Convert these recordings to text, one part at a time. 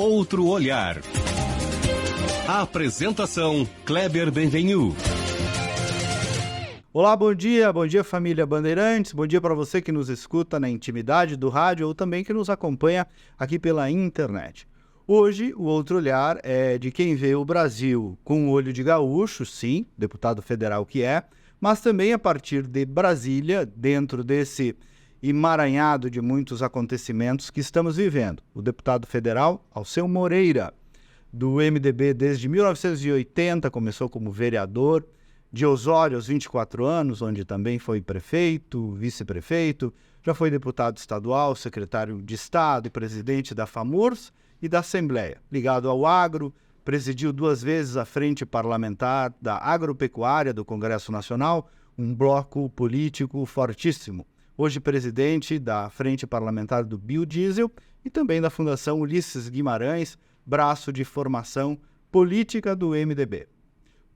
Outro Olhar. A apresentação, Kleber Benvenu. Olá, bom dia família Bandeirantes, bom dia para você que nos escuta na intimidade do rádio ou também que nos acompanha aqui pela internet. Hoje, o Outro Olhar é de quem vê o Brasil com o olho de gaúcho, sim, deputado federal que é, mas também a partir de Brasília, dentro desse emaranhado de muitos acontecimentos que estamos vivendo. O deputado federal Alceu Moreira, do MDB desde 1980, começou como vereador, de Osório aos 24 anos, onde também foi prefeito, vice-prefeito, já foi deputado estadual, secretário de Estado e presidente da FAMURS e da Assembleia. Ligado ao agro, presidiu 2 vezes a frente parlamentar da agropecuária do Congresso Nacional, um bloco político fortíssimo. Hoje presidente da frente parlamentar do biodiesel e também da Fundação Ulisses Guimarães, braço de formação política do MDB.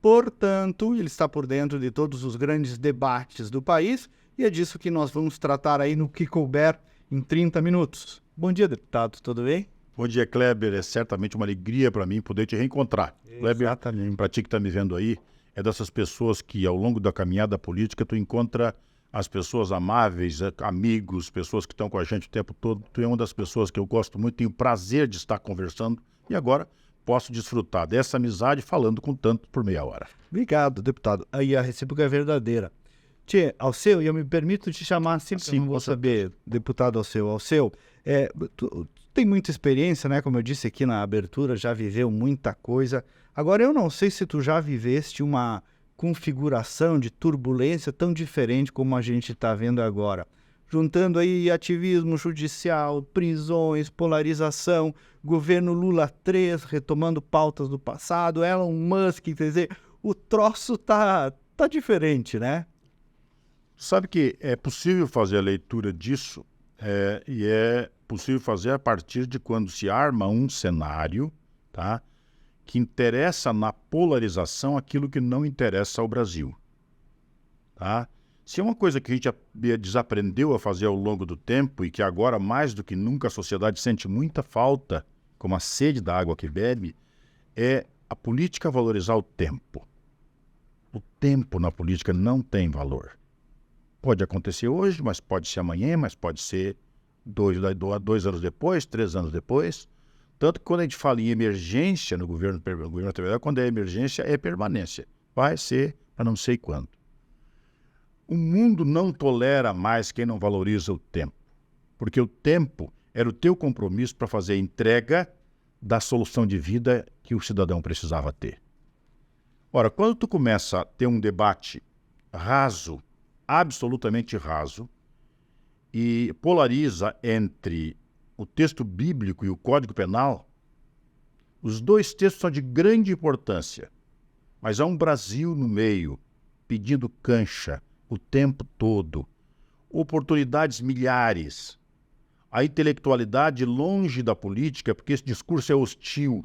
Portanto, ele está por dentro de todos os grandes debates do país e é disso que nós vamos tratar aí no que couber em 30 minutos. Bom dia, deputado, tudo bem? Bom dia, Kleber. É certamente uma alegria para mim poder te reencontrar. Exatamente. Kleber, para ti que está me vendo aí, é dessas pessoas que ao longo da caminhada política tu encontra as pessoas amáveis, amigos, pessoas que estão com a gente o tempo todo. Tu é uma das pessoas que eu gosto muito, tenho prazer de estar conversando e agora posso desfrutar dessa amizade falando com tanto por meia hora. Obrigado, deputado. Aí a recíproca é verdadeira. Tchê, Alceu, e eu me permito te chamar assim, porque eu não vou saber, deputado Alceu, tu tem muita experiência, né? Como eu disse aqui na abertura, já viveu muita coisa. Agora, eu não sei se tu já viveste uma configuração de turbulência tão diferente como a gente está vendo agora. Juntando aí ativismo judicial, prisões, polarização, governo Lula 3, retomando pautas do passado, Elon Musk, quer dizer, o troço tá diferente, né? Sabe que é possível fazer a leitura disso e é possível fazer a partir de quando se arma um cenário, tá, que interessa na polarização aquilo que não interessa ao Brasil. Tá? Se é uma coisa que a gente desaprendeu a fazer ao longo do tempo e que agora, mais do que nunca, a sociedade sente muita falta, como a sede da água que bebe, é a política valorizar o tempo. O tempo na política não tem valor. Pode acontecer hoje, mas pode ser amanhã, mas pode ser 2 anos depois, 3 anos depois. Tanto que quando a gente fala em emergência no governo federal, quando é emergência, é permanência. Vai ser para não sei quando. O mundo não tolera mais quem não valoriza o tempo, porque o tempo era o teu compromisso para fazer a entrega da solução de vida que o cidadão precisava ter. Ora, quando tu começa a ter um debate raso, absolutamente raso, e polariza entre o texto bíblico e o Código Penal, os 2 textos são de grande importância, mas há um Brasil no meio, pedindo cancha, o tempo todo, oportunidades milhares, a intelectualidade longe da política, porque esse discurso é hostil,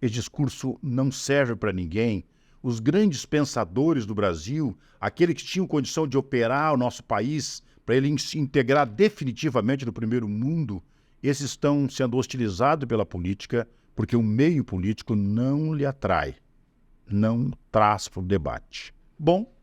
esse discurso não serve para ninguém. Os grandes pensadores do Brasil, aqueles que tinham condição de operar o nosso país para ele se integrar definitivamente no primeiro mundo, esses estão sendo hostilizados pela política porque o meio político não lhe atrai, não traz para o debate. Bom,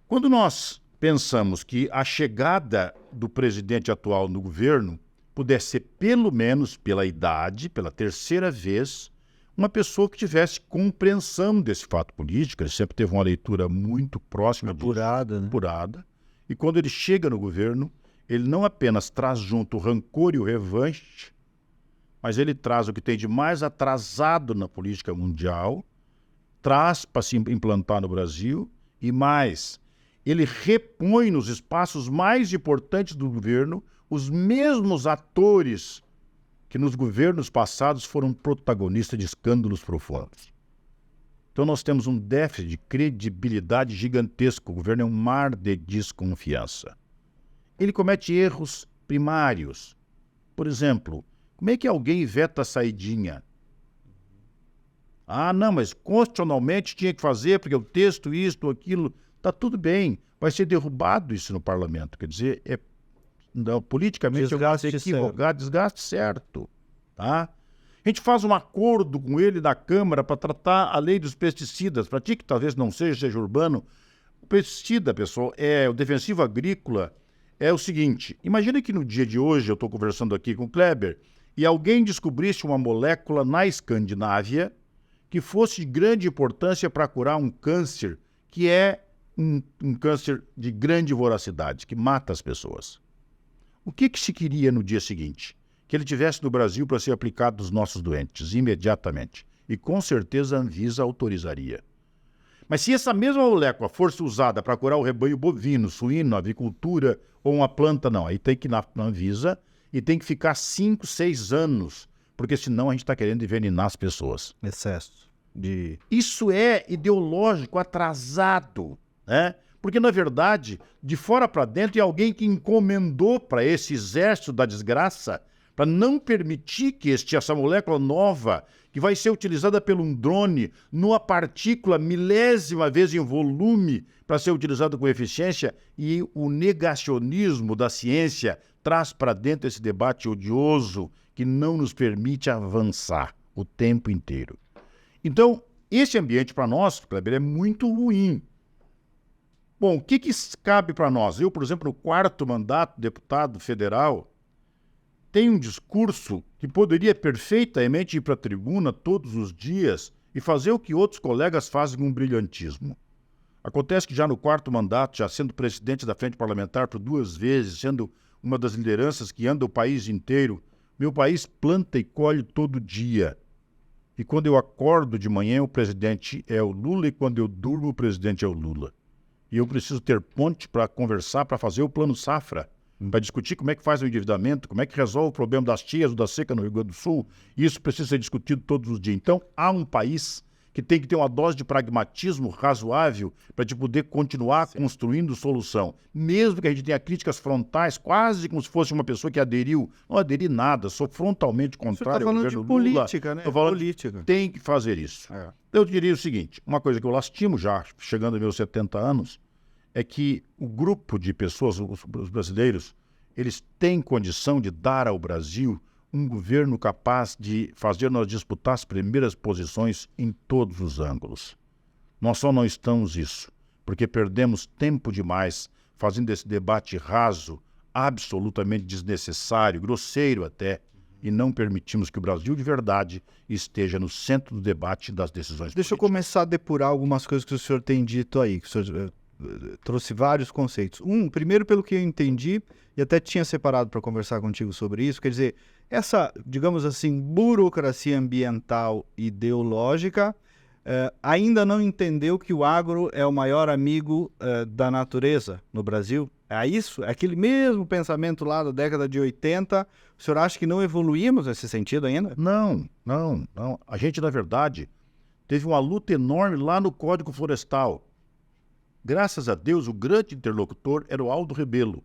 quando nós pensamos que a chegada do presidente atual no governo pudesse ser, pelo menos pela idade, pela 3ª vez, uma pessoa que tivesse compreensão desse fato político, ele sempre teve uma leitura muito próxima apurada, né? Apurada, e quando ele chega no governo, ele não apenas traz junto o rancor e o revanche, mas ele traz o que tem de mais atrasado na política mundial, traz para se implantar no Brasil e mais, ele repõe nos espaços mais importantes do governo os mesmos atores que nos governos passados foram protagonistas de escândalos profundos. Então nós temos um déficit de credibilidade gigantesco. O governo é um mar de desconfiança. Ele comete erros primários. Por exemplo, como é que alguém veta a saidinha? Ah, não, mas constitucionalmente tinha que fazer, porque o texto, isto, aquilo, está tudo bem. Vai ser derrubado isso no parlamento. Quer dizer, politicamente desgaste equivocado, desgaste certo. tá? A gente faz um acordo com ele da Câmara para tratar a lei dos pesticidas. Para ti que talvez não seja urbano, o pesticida, pessoal, o defensivo agrícola é o seguinte. Imagina que no dia de hoje, eu estou conversando aqui com o Kleber, e alguém descobrisse uma molécula na Escandinávia que fosse de grande importância para curar um câncer, que é um câncer de grande voracidade, que mata as pessoas. O que se queria no dia seguinte? Que ele tivesse no Brasil para ser aplicado nos nossos doentes, imediatamente. E com certeza a Anvisa autorizaria. Mas se essa mesma molécula fosse usada para curar o rebanho bovino, suíno, avicultura ou uma planta, não. Aí tem que ir na Anvisa e tem que ficar 5, 6 anos, porque senão a gente está querendo envenenar as pessoas. Excesso de... Isso é ideológico, atrasado, né? Porque, na verdade, de fora para dentro, é alguém que encomendou para esse exército da desgraça para não permitir que essa molécula nova, que vai ser utilizada por um drone, numa partícula milésima vez em volume, para ser utilizada com eficiência, e o negacionismo da ciência traz para dentro esse debate odioso que não nos permite avançar o tempo inteiro. Então, esse ambiente para nós, Kleber, é muito ruim. Bom, o que cabe para nós? Eu, por exemplo, no 4º mandato, deputado federal, tenho um discurso que poderia perfeitamente ir para a tribuna todos os dias e fazer o que outros colegas fazem com brilhantismo. Acontece que já no 4º mandato, já sendo presidente da Frente Parlamentar por 2 vezes, sendo uma das lideranças que anda o país inteiro, meu país planta e colhe todo dia. E quando eu acordo de manhã, o presidente é o Lula, e quando eu durmo, o presidente é o Lula. E eu preciso ter ponte para conversar, para fazer o plano safra, para discutir como é que faz o endividamento, como é que resolve o problema das cheias ou da seca no Rio Grande do Sul. E isso precisa ser discutido todos os dias. Então, há um país que tem que ter uma dose de pragmatismo razoável para a gente poder continuar construindo solução. Mesmo que a gente tenha críticas frontais, quase como se fosse uma pessoa que aderiu. Não aderi nada, sou frontalmente contrário ao governo Lula. Política, né? Estou falando política. Tem que fazer isso. Eu diria o seguinte, uma coisa que eu lastimo já, chegando aos meus 70 anos, é que o grupo de pessoas, os brasileiros, eles têm condição de dar ao Brasil um governo capaz de fazer nós disputar as primeiras posições em todos os ângulos. Nós só não estamos isso, porque perdemos tempo demais fazendo esse debate raso, absolutamente desnecessário, grosseiro até, e não permitimos que o Brasil de verdade esteja no centro do debate das decisões políticas. Deixa eu começar a depurar algumas coisas que o senhor tem dito aí, que o senhor trouxe vários conceitos. Primeiro, pelo que eu entendi, e até tinha separado para conversar contigo sobre isso, quer dizer, essa, digamos assim, burocracia ambiental ideológica ainda não entendeu que o agro é o maior amigo da natureza no Brasil? É isso? É aquele mesmo pensamento lá da década de 80, o senhor acha que não evoluímos nesse sentido ainda? Não. A gente, na verdade, teve uma luta enorme lá no Código Florestal. Graças a Deus, o grande interlocutor era o Aldo Rebelo,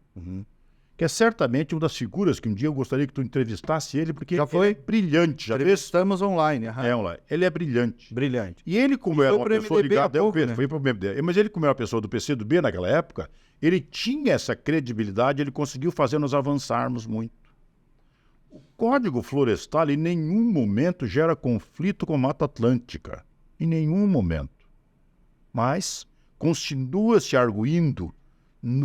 que é certamente uma das figuras que um dia eu gostaria que tu entrevistasse ele, porque já foi? Ele é brilhante. Já estamos online. Online. Ele é brilhante. Brilhante. E ele, como era uma pessoa ligada... né? Foi para o MDB. Mas ele, como era uma pessoa do PCdoB naquela época, ele tinha essa credibilidade, ele conseguiu fazer nós avançarmos muito. O Código Florestal em nenhum momento gera conflito com a Mata Atlântica. Em nenhum momento. Mas continua se arguindo,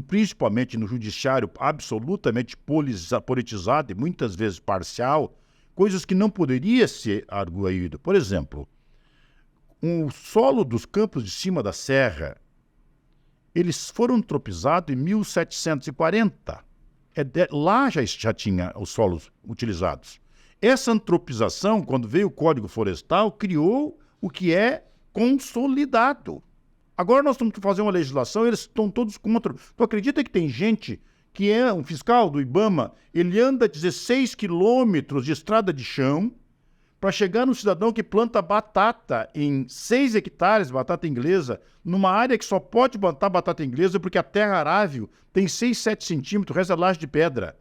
principalmente no judiciário absolutamente politizado e muitas vezes parcial, coisas que não poderia ser arguído. Por exemplo, o solo dos campos de cima da serra, eles foram antropizados em 1740. Lá já tinha os solos utilizados. Essa antropização, quando veio o Código Florestal, criou o que é consolidado. Agora nós temos que fazer uma legislação, eles estão todos contra. Tu acredita que tem gente que é um fiscal do IBAMA, ele anda 16 quilômetros de estrada de chão para chegar no cidadão que planta batata em 6 hectares, batata inglesa, numa área que só pode plantar batata inglesa porque a terra arável tem 6, 7 centímetros, o resto é laje de pedra.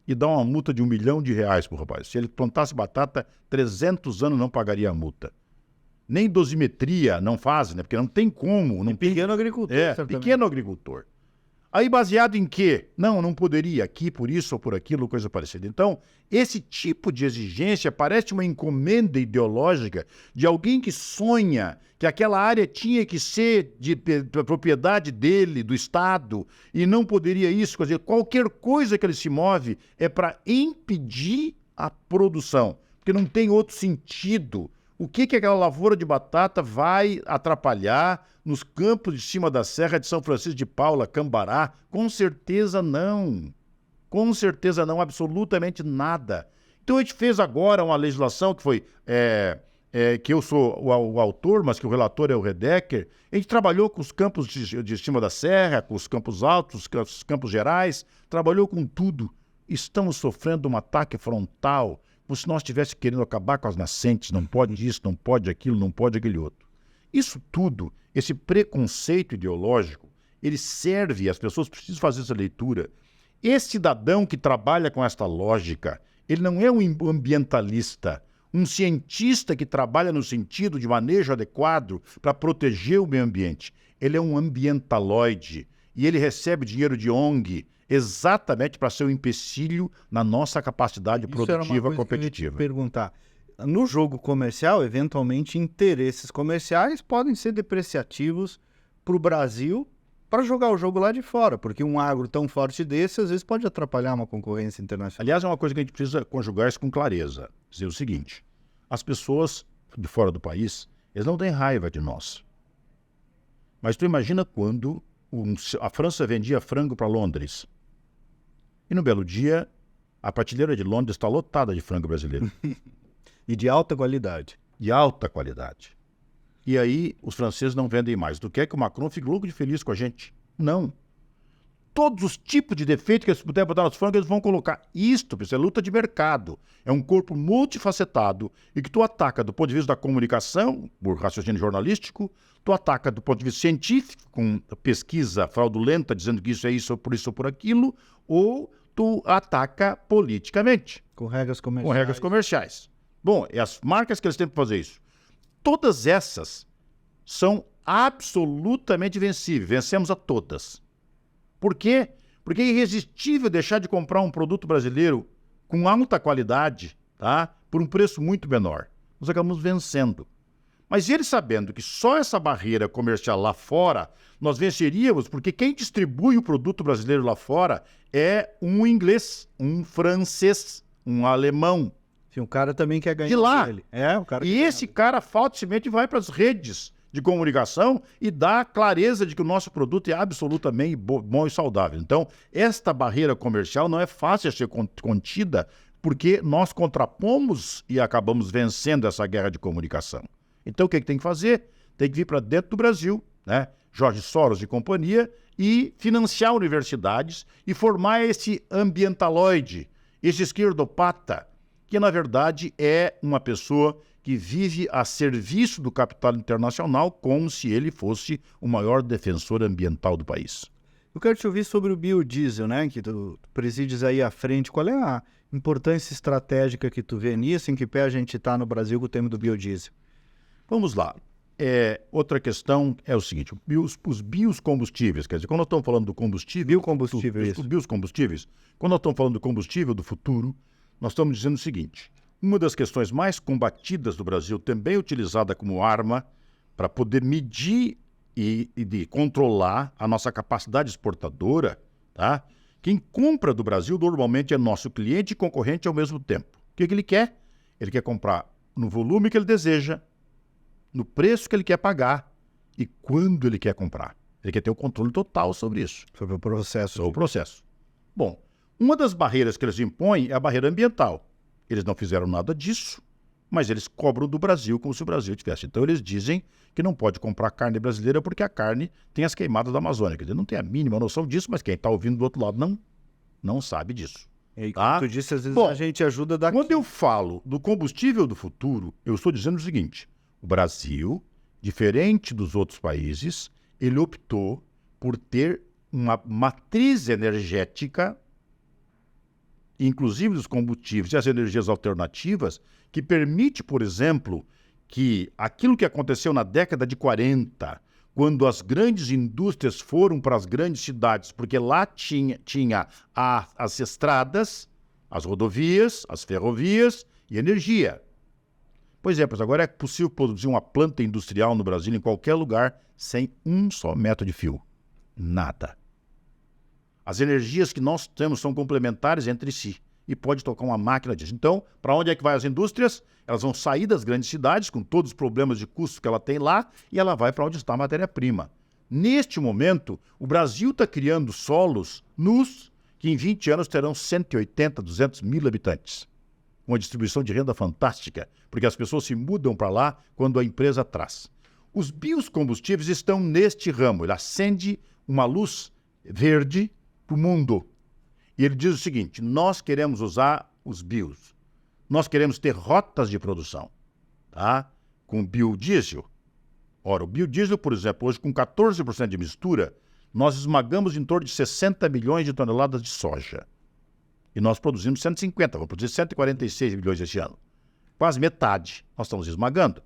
E dá uma multa de R$1 milhão pro rapaz. Se ele plantasse batata, 300 anos não pagaria a multa. Nem dosimetria não faz, né? Porque não tem como. Não pequeno agricultor. Pequeno agricultor. Aí baseado em quê? Não poderia aqui, por isso ou por aquilo, coisa parecida. Então, esse tipo de exigência parece uma encomenda ideológica de alguém que sonha que aquela área tinha que ser de propriedade dele, do Estado, e não poderia isso. Quer dizer, qualquer coisa que ele se move é para impedir a produção, porque não tem outro sentido. O que aquela lavoura de batata vai atrapalhar nos campos de cima da Serra de São Francisco de Paula, Cambará? Com certeza não. Com certeza não, absolutamente nada. Então a gente fez agora uma legislação que foi, que eu sou o autor, mas que o relator é o Redecker. A gente trabalhou com os campos de cima da Serra, com os campos altos, os campos gerais, trabalhou com tudo. Estamos sofrendo um ataque frontal, como se nós estivéssemos querendo acabar com as nascentes, não pode isso, não pode aquilo, não pode aquele outro. Isso tudo, esse preconceito ideológico, ele serve, as pessoas precisam fazer essa leitura. Esse cidadão que trabalha com esta lógica, ele não é um ambientalista, um cientista que trabalha no sentido de manejo adequado para proteger o meio ambiente. Ele é um ambientaloide e ele recebe dinheiro de ONG exatamente para ser um empecilho na nossa capacidade produtiva competitiva. Que eu ia te perguntar. No jogo comercial, eventualmente, interesses comerciais podem ser depreciativos para o Brasil para jogar o jogo lá de fora, porque um agro tão forte desse, às vezes, pode atrapalhar uma concorrência internacional. Aliás, é uma coisa que a gente precisa conjugar isso com clareza. Dizer o seguinte, as pessoas de fora do país, eles não têm raiva de nós. Mas tu imagina quando a França vendia frango para Londres. E no belo dia, a prateleira de Londres está lotada de frango brasileiro. E de alta qualidade. De alta qualidade. E aí, os franceses não vendem mais. Tu quer que o Macron fique louco de feliz com a gente? Não. Todos os tipos de defeitos que eles puderem botar nos frangos, eles vão colocar. Isso é luta de mercado. É um corpo multifacetado e que tu ataca do ponto de vista da comunicação, por raciocínio jornalístico, tu ataca do ponto de vista científico, com pesquisa fraudulenta, dizendo que isso é isso, ou por aquilo, ou tu ataca politicamente. Com regras comerciais. Com regras comerciais. Bom, e as marcas que eles têm para fazer isso? Todas essas são absolutamente vencíveis. Vencemos a todas. Por quê? Porque é irresistível deixar de comprar um produto brasileiro com alta qualidade, tá? Por um preço muito menor. Nós acabamos vencendo. Mas eles sabendo que só essa barreira comercial lá fora, nós venceríamos, porque quem distribui o produto brasileiro lá fora é um inglês, um francês, um alemão. Sim, o cara também quer ganhar de lá. Dele. O cara e esse cara fortemente vai para as redes de comunicação e dá clareza de que o nosso produto é absolutamente bom e saudável. Então, esta barreira comercial não é fácil de ser contida, porque nós contrapomos e acabamos vencendo essa guerra de comunicação. Então, o que tem que fazer? Tem que vir para dentro do Brasil, né? Jorge Soros e companhia, e financiar universidades e formar esse ambientaloide, esse esquerdopata, que na verdade é uma pessoa que vive a serviço do capital internacional como se ele fosse o maior defensor ambiental do país. Eu quero te ouvir sobre o biodiesel, né? Que tu presides aí à frente. Qual é a importância estratégica que tu vê nisso? Em que pé a gente está no Brasil com o tema do biodiesel? Vamos lá. Outra questão é o seguinte, os biocombustíveis, quer dizer, quando nós estamos falando do combustível... Biocombustíveis, quando nós estamos falando do combustível do futuro, nós estamos dizendo o seguinte, uma das questões mais combatidas do Brasil, também utilizada como arma para poder medir e de controlar a nossa capacidade exportadora, tá? Quem compra do Brasil normalmente é nosso cliente e concorrente ao mesmo tempo. O que ele quer? Ele quer comprar no volume que ele deseja, no preço que ele quer pagar e quando ele quer comprar. Ele quer ter o controle total sobre isso. Sobre o processo. Sobre o processo. Bom, uma das barreiras que eles impõem é a barreira ambiental. Eles não fizeram nada disso, mas eles cobram do Brasil como se o Brasil tivesse. Então eles dizem que não pode comprar carne brasileira porque a carne tem as queimadas da Amazônia. Quer dizer, não tem a mínima noção disso, mas quem está ouvindo do outro lado não sabe disso. E como tu disse, às vezes a gente ajuda daqui. Quando eu falo do combustível do futuro, eu estou dizendo o seguinte, o Brasil, diferente dos outros países, ele optou por ter uma matriz energética, inclusive dos combustíveis e as energias alternativas, que permite, por exemplo, que aquilo que aconteceu na década de 40, quando as grandes indústrias foram para as grandes cidades, porque lá tinha as estradas, as rodovias, as ferrovias e energia. Pois é, pois agora é possível produzir uma planta industrial no Brasil, em qualquer lugar, sem um só metro de fio. Nada. As energias que nós temos são complementares entre si e pode tocar uma máquina disso. Então, para onde é que vai as indústrias? Elas vão sair das grandes cidades, com todos os problemas de custo que ela tem lá, e ela vai para onde está a matéria-prima. Neste momento, o Brasil está criando solos nus que em 20 anos terão 180, 200 mil habitantes. Uma distribuição de renda fantástica, porque as pessoas se mudam para lá quando a empresa traz. Os biocombustíveis estão neste ramo. Ele acende uma luz verde para o mundo. E ele diz o seguinte: nós queremos usar os bios. Nós queremos ter rotas de produção, tá? Com biodiesel. Ora, o biodiesel, por exemplo, hoje com 14% de mistura, nós esmagamos em torno de 60 milhões de toneladas de soja. E nós produzimos 150, vamos produzir 146 milhões esse ano. Quase metade nós estamos esmagando.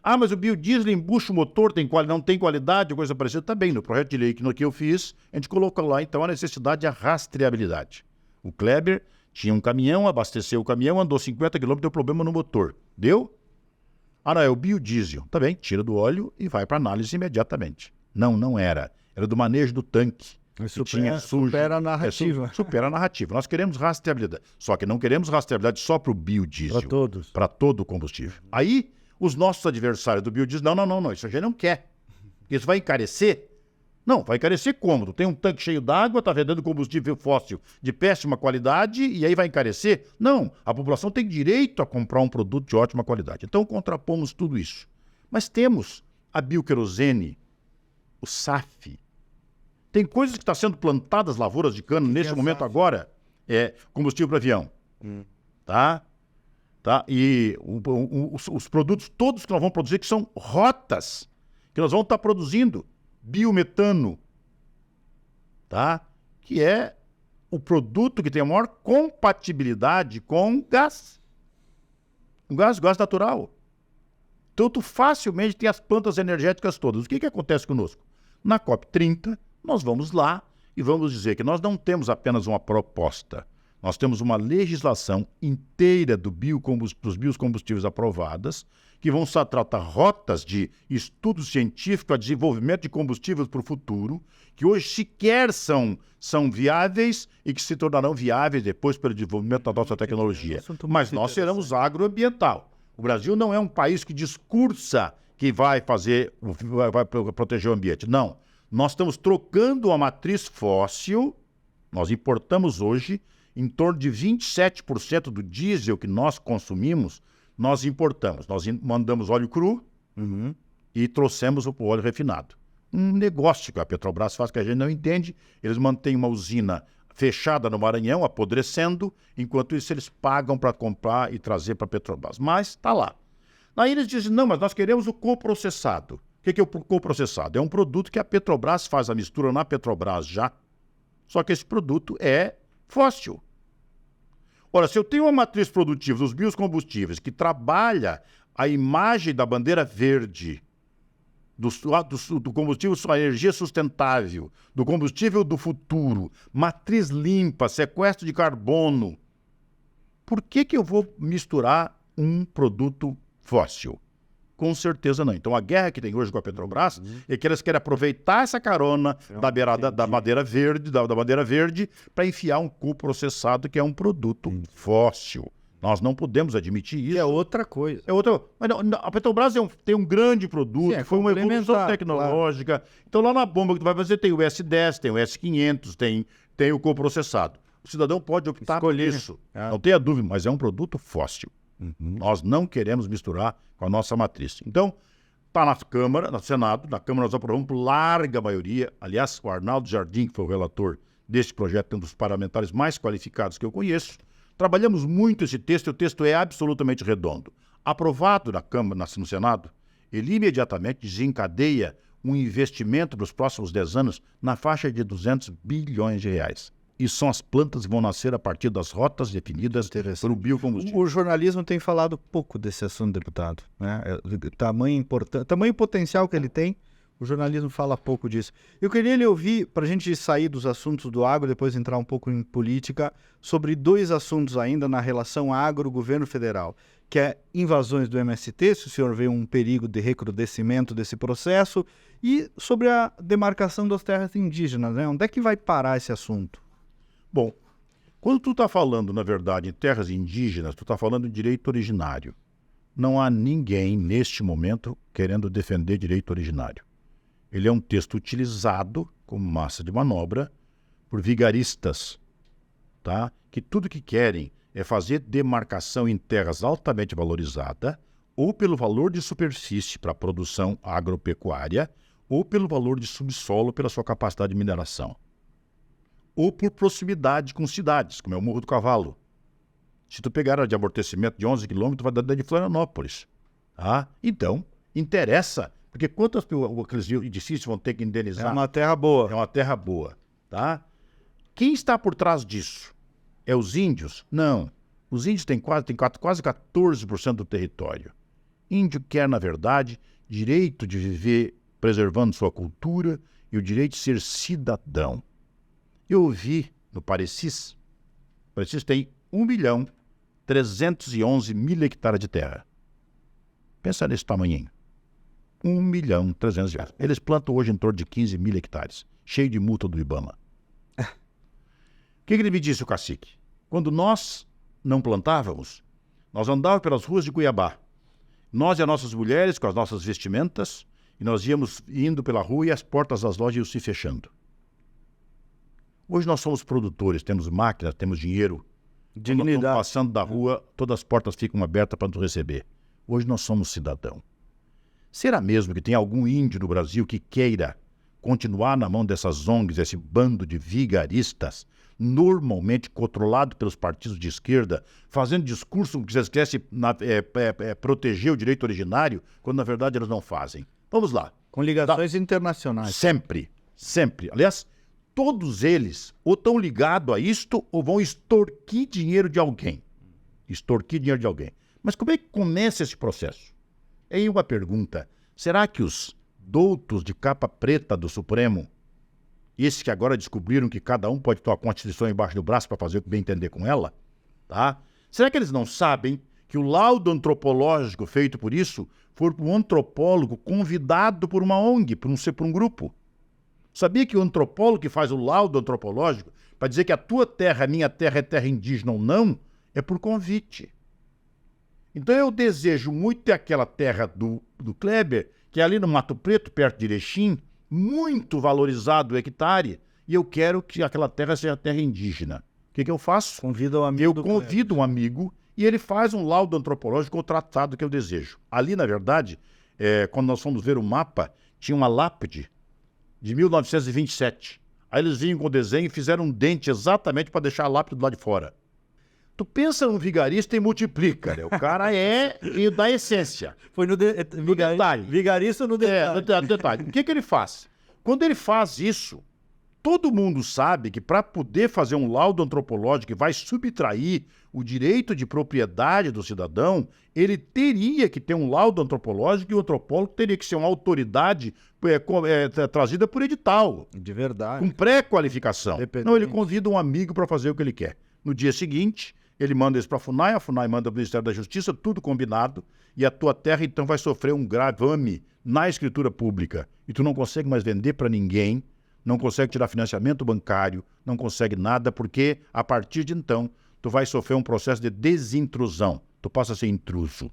Ah, mas o biodiesel embucha o motor, não tem qualidade, coisa parecida. Também, no projeto de lei que eu fiz, a gente colocou lá, então, a necessidade de rastreabilidade. O Kleber tinha um caminhão, abasteceu o caminhão, andou 50 quilômetros, deu problema no motor. Deu? Ah, não, é o biodiesel. Tá bem, tira do óleo e vai para análise imediatamente. Não era. Era do manejo do tanque. Supera a narrativa. Supera a narrativa. Nós queremos rastreabilidade. Só que não queremos rastreabilidade só para o biodiesel. Para todos. Para todo o combustível. Aí, os nossos adversários do biodiesel, não, isso a gente não quer. Isso vai encarecer? Não, vai encarecer como? Tu tem um tanque cheio d'água, está vendendo combustível fóssil de péssima qualidade e aí vai encarecer? Não, a população tem direito a comprar um produto de ótima qualidade. Então, contrapomos tudo isso. Mas temos a bioquerosene, o SAF. Tem coisas que estão sendo plantadas, lavouras de cana, neste momento agora, é combustível para avião. Tá? E os produtos todos que nós vamos produzir, que são rotas, que nós vamos estar produzindo. Biometano, tá? Que é o produto que tem a maior compatibilidade com gás. O gás natural. Então, tu facilmente tem as plantas energéticas todas. O que acontece conosco? Na COP30, nós vamos lá e vamos dizer que nós não temos apenas uma proposta. Nós temos uma legislação inteira dos biocombustíveis aprovadas, que vão tratar rotas de estudo científico a desenvolvimento de combustíveis para o futuro, que hoje sequer são viáveis e que se tornarão viáveis depois pelo desenvolvimento da nossa tecnologia. Mas nós seremos agroambiental. O Brasil não é um país que discursa que vai proteger o ambiente. Não. Nós estamos trocando a matriz fóssil, nós importamos hoje em torno de 27% do diesel que nós consumimos, nós importamos. Nós mandamos óleo cru e trouxemos o óleo refinado. Um negócio que a Petrobras faz que a gente não entende. Eles mantêm uma usina fechada no Maranhão, apodrecendo, enquanto isso eles pagam para comprar e trazer para a Petrobras. Mas está lá. Aí eles dizem, não, mas nós queremos o coprocessado. O que é o coprocessado? É um produto que a Petrobras faz a mistura na Petrobras já, só que esse produto é fóssil. Ora, se eu tenho uma matriz produtiva dos biocombustíveis que trabalha a imagem da bandeira verde, do combustível, a energia sustentável, do combustível do futuro, matriz limpa, sequestro de carbono, por que eu vou misturar um produto fóssil? Com certeza não. Então, a guerra que tem hoje com a Petrobras é que eles querem aproveitar essa carona da madeira verde, para enfiar um coprocessado que é um produto fóssil. Nós não podemos admitir isso. É outra coisa. Mas não, a Petrobras tem um grande produto, foi uma evolução tecnológica. Claro. Então, lá na bomba que tu vai fazer, tem o S10, tem o S500, tem o coprocessado. O cidadão pode optar por isso. Não tenha dúvida, mas é um produto fóssil. Nós não queremos misturar com a nossa matriz. Então, está na Câmara, no Senado. Na Câmara nós aprovamos por larga maioria. Aliás, o Arnaldo Jardim, que foi o relator deste projeto, é um dos parlamentares mais qualificados que eu conheço. Trabalhamos muito esse texto, e o texto é absolutamente redondo. Aprovado na Câmara, no Senado, ele imediatamente desencadeia um investimento para os próximos 10 anos na faixa de 200 bilhões de reais. E são as plantas que vão nascer a partir das rotas definidas pelo biocombustível. O jornalismo tem falado pouco desse assunto, deputado, né? Tamanho potencial que ele tem, O jornalismo fala pouco disso. Eu queria lhe ouvir, para a gente sair dos assuntos do agro, depois entrar um pouco em política, sobre 2 assuntos ainda na relação agro-governo federal, que é invasões do MST, se o senhor vê um perigo de recrudescimento desse processo, e sobre a demarcação das terras indígenas, né? Onde é que vai parar esse assunto? Bom, quando tu está falando, na verdade, em terras indígenas, tu está falando de direito originário. Não há ninguém, neste momento, querendo defender direito originário. Ele é um texto utilizado como massa de manobra por vigaristas, tá? Que tudo que querem é fazer demarcação em terras altamente valorizadas, ou pelo valor de superfície para a produção agropecuária, ou pelo valor de subsolo pela sua capacidade de mineração, ou por proximidade com cidades, como é o Morro do Cavalo. Se tu pegar a de amortecimento de 11 quilômetros, vai dar dentro de Florianópolis. Tá? Então, interessa. Porque quantas aqueles edifícios vão ter que indenizar? É uma terra boa. É uma terra boa, tá? Quem está por trás disso? É os índios? Não. Os índios têm quase 14% do território. Índio quer, na verdade, direito de viver preservando sua cultura e o direito de ser cidadão. Eu vi no Parecis tem 1.311.000 hectares de terra. Pensa nesse tamanhinho. 1.300.000. Eles plantam hoje em torno de 15.000 hectares, cheio de multa do Ibama. O que ele me disse, o cacique? Quando nós não plantávamos, nós andávamos pelas ruas de Cuiabá. Nós e as nossas mulheres, com as nossas vestimentas, e nós íamos indo pela rua e as portas das lojas iam se fechando. Hoje nós somos produtores, temos máquinas, temos dinheiro. Quando nós estamos passando da rua, todas as portas ficam abertas para nos receber. Hoje nós somos cidadão. Será mesmo que tem algum índio no Brasil que queira continuar na mão dessas ONGs, esse bando de vigaristas, normalmente controlado pelos partidos de esquerda, fazendo discurso que esquece proteger o direito originário, quando na verdade eles não fazem? Vamos lá. Com ligações internacionais. Sempre, sempre. Aliás, todos eles ou estão ligados a isto ou vão extorquir dinheiro de alguém. Extorquir dinheiro de alguém. Mas como é que começa esse processo? Aí uma pergunta, será que os doutos de capa preta do Supremo, esses que agora descobriram que cada um pode ter a Constituição embaixo do braço para fazer o que bem entender com ela, tá? Será que eles não sabem que o laudo antropológico feito por isso foi por um antropólogo convidado por uma ONG, por um grupo? Sabia que o antropólogo que faz o laudo antropológico, para dizer que a tua terra, a minha terra é terra indígena ou não, é por convite. Então eu desejo muito ter aquela terra do Kleber, que é ali no Mato Preto, perto de Erechim, muito valorizado o hectare, e eu quero que aquela terra seja terra indígena. O que eu faço? Convida um amigo. Eu convido um amigo e ele faz um laudo antropológico ou tratado que eu desejo. Ali, na verdade, quando nós fomos ver o mapa, tinha uma lápide de 1927. Aí eles vinham com o desenho e fizeram um dente exatamente para deixar a lápide do lado de fora. Tu pensa num vigarista e multiplica, né? O cara é da essência. Foi no detalhe. Vigarista no detalhe. No detalhe. O que ele faz? Quando ele faz isso, todo mundo sabe que para poder fazer um laudo antropológico que vai subtrair o direito de propriedade do cidadão, ele teria que ter um laudo antropológico e o antropólogo teria que ser uma autoridade trazida por edital. De verdade. Com pré-qualificação. Não, ele convida um amigo para fazer o que ele quer. No dia seguinte, ele manda isso para a FUNAI manda para o Ministério da Justiça, tudo combinado, e a tua terra então vai sofrer um gravame na escritura pública. E tu não consegue mais vender para ninguém, não consegue tirar financiamento bancário, não consegue nada, porque a partir de então, tu vai sofrer um processo de desintrusão. Tu passa a ser intruso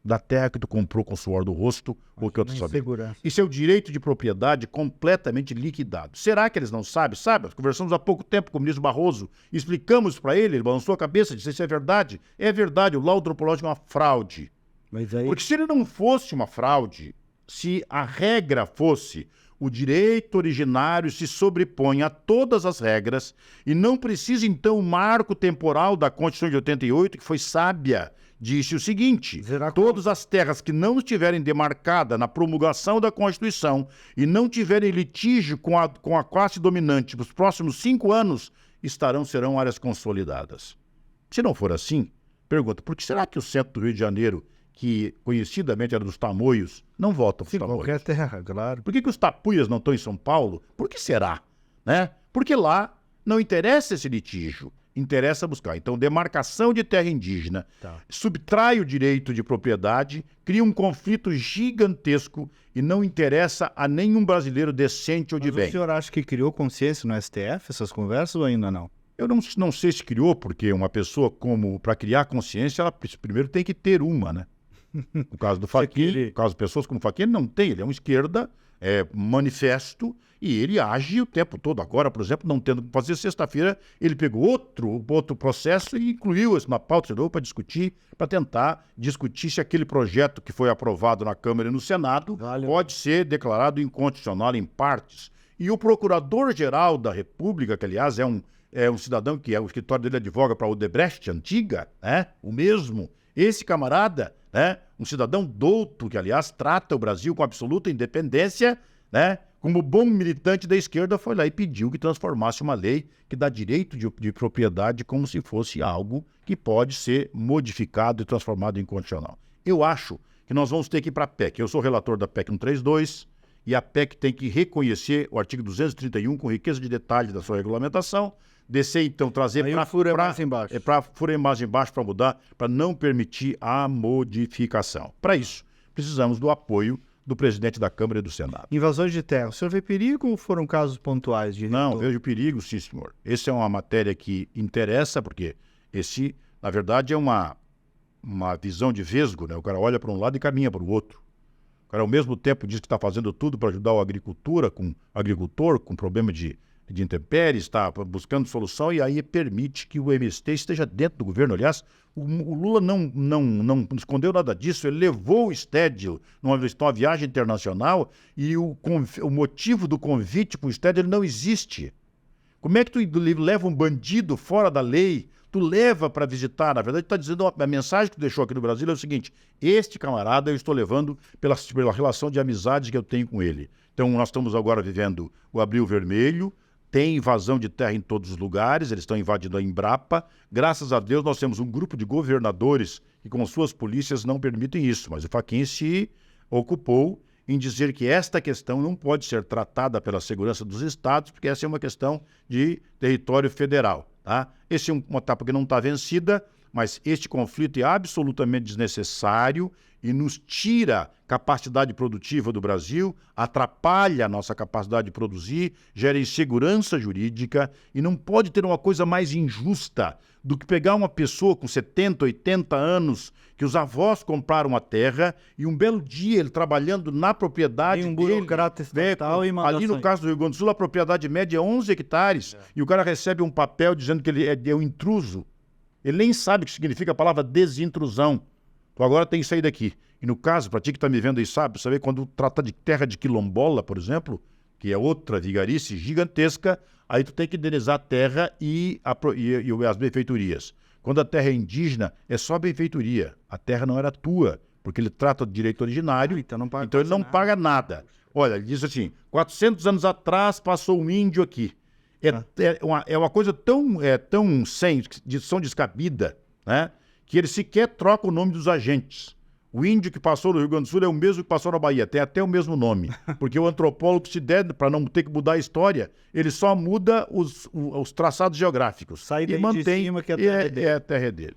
da terra que tu comprou com o suor do rosto ou que outro sabe. E seu direito de propriedade completamente liquidado. Será que eles não sabem? Sabe, conversamos há pouco tempo com o ministro Barroso, explicamos para ele balançou a cabeça, disse: isso é verdade? É verdade, o laudo antropológico é uma fraude. Mas aí... Porque se ele não fosse uma fraude, se a regra fosse o direito originário se sobrepõe a todas as regras e não precisa, então, o marco temporal da Constituição de 88, que foi sábia, disse o seguinte: todas as terras que não estiverem demarcadas na promulgação da Constituição e não tiverem litígio com a classe dominante nos próximos 5 anos, serão áreas consolidadas. Se não for assim, pergunta, por que será que o centro do Rio de Janeiro, que conhecidamente era dos tamoios, não votam para os tamoios. Qualquer terra, claro. Por que os tapuias não estão em São Paulo? Por que será? Né? Porque lá não interessa esse litígio, interessa buscar. Então, demarcação de terra indígena subtrai o direito de propriedade, cria um conflito gigantesco e não interessa a nenhum brasileiro decente ou de bem. O senhor acha que criou consciência no STF essas conversas ou ainda não? Eu não sei se criou, porque uma pessoa para criar consciência, ela primeiro tem que ter uma, né? No caso do Fachin, no caso de pessoas como Fachin, ele não tem, ele é um esquerda, manifesto, e ele age o tempo todo. Agora, por exemplo, não tendo que fazer, sexta-feira, ele pegou outro processo e incluiu isso na pauta de novo para discutir, para tentar discutir se aquele projeto que foi aprovado na Câmara e no Senado pode ser declarado inconstitucional em partes. E o Procurador-Geral da República, que aliás é um cidadão que o escritório dele advoga para a Odebrecht antiga, né? O mesmo, esse camarada, né? Um cidadão douto que, aliás, trata o Brasil com absoluta independência, né? Como bom militante da esquerda, foi lá e pediu que transformasse uma lei que dá direito de propriedade como se fosse algo que pode ser modificado e transformado em constitucional. Eu acho que nós vamos ter que ir para a PEC. Eu sou relator da PEC 132 e a PEC tem que reconhecer o artigo 231 com riqueza de detalhes da sua regulamentação, descer, então, trazer para furar mais embaixo para mudar, para não permitir a modificação. Para isso, precisamos do apoio do presidente da Câmara e do Senado. Invasões de terra, o senhor vê perigo ou foram casos pontuais? Não, vejo perigo, sim, senhor. Essa é uma matéria que interessa, porque esse, na verdade, é uma visão de vesgo, né? O cara olha para um lado e caminha para o outro. O cara, ao mesmo tempo, diz que está fazendo tudo para ajudar o agricultor com problema de intempéries, está buscando solução e aí permite que o MST esteja dentro do governo. Aliás, o Lula não escondeu nada disso, ele levou o Stedley numa viagem internacional e o motivo do convite para o Stedley não existe. Como é que tu leva um bandido fora da lei, tu leva para visitar? Na verdade, está dizendo, a mensagem que tu deixou aqui no Brasil é o seguinte: este camarada eu estou levando pela relação de amizade que eu tenho com ele. Então, nós estamos agora vivendo o Abril Vermelho, tem invasão de terra em todos os lugares, eles estão invadindo a Embrapa. Graças a Deus, nós temos um grupo de governadores que, com suas polícias, não permitem isso. Mas o Fachin se ocupou em dizer que esta questão não pode ser tratada pela segurança dos estados, porque essa é uma questão de território federal. Tá? Essa é uma etapa que não está vencida, mas este conflito é absolutamente desnecessário e nos tira capacidade produtiva do Brasil, atrapalha a nossa capacidade de produzir, gera insegurança jurídica e não pode ter uma coisa mais injusta do que pegar uma pessoa com 70, 80 anos, que os avós compraram a terra e um belo dia ele trabalhando na propriedade tem um burocrata estatal e ali no caso do Rio Grande do Sul, a propriedade média é 11 hectares e o cara recebe um papel dizendo que ele é um intruso. Ele nem sabe o que significa a palavra desintrusão. Então agora tem que sair daqui. E no caso, para ti que está me vendo aí, sabe quando trata de terra de quilombola, por exemplo, que é outra vigarice gigantesca, aí tu tem que indenizar a terra e as benfeitorias. Quando a terra é indígena, é só benfeitoria. A terra não era tua, porque ele trata de direito originário, então ele não paga nada. Olha, ele diz assim, 400 anos atrás passou um índio aqui. É uma coisa tão descabida, né, que ele sequer troca o nome dos agentes. O índio que passou no Rio Grande do Sul é o mesmo que passou na Bahia, tem até o mesmo nome. Porque o antropólogo, se der, para não ter que mudar a história, ele só muda os traçados geográficos. Sai e mantém de cima que a terra dele.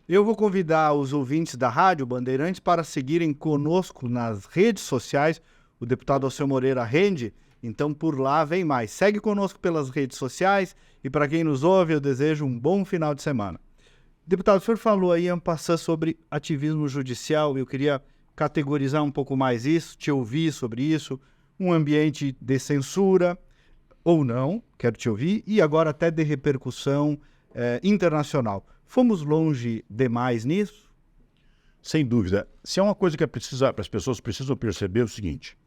Eu vou convidar os ouvintes da Rádio Bandeirantes para seguirem conosco nas redes sociais. O deputado Alceu Moreira rende, então por lá vem mais. Segue conosco pelas redes sociais e para quem nos ouve, eu desejo um bom final de semana. Deputado, o senhor falou aí, passar sobre ativismo judicial, eu queria categorizar um pouco mais isso, te ouvir sobre isso, um ambiente de censura ou não, quero te ouvir, e agora até de repercussão internacional. Fomos longe demais nisso? Sem dúvida. Se é uma coisa que as pessoas precisam perceber é o seguinte,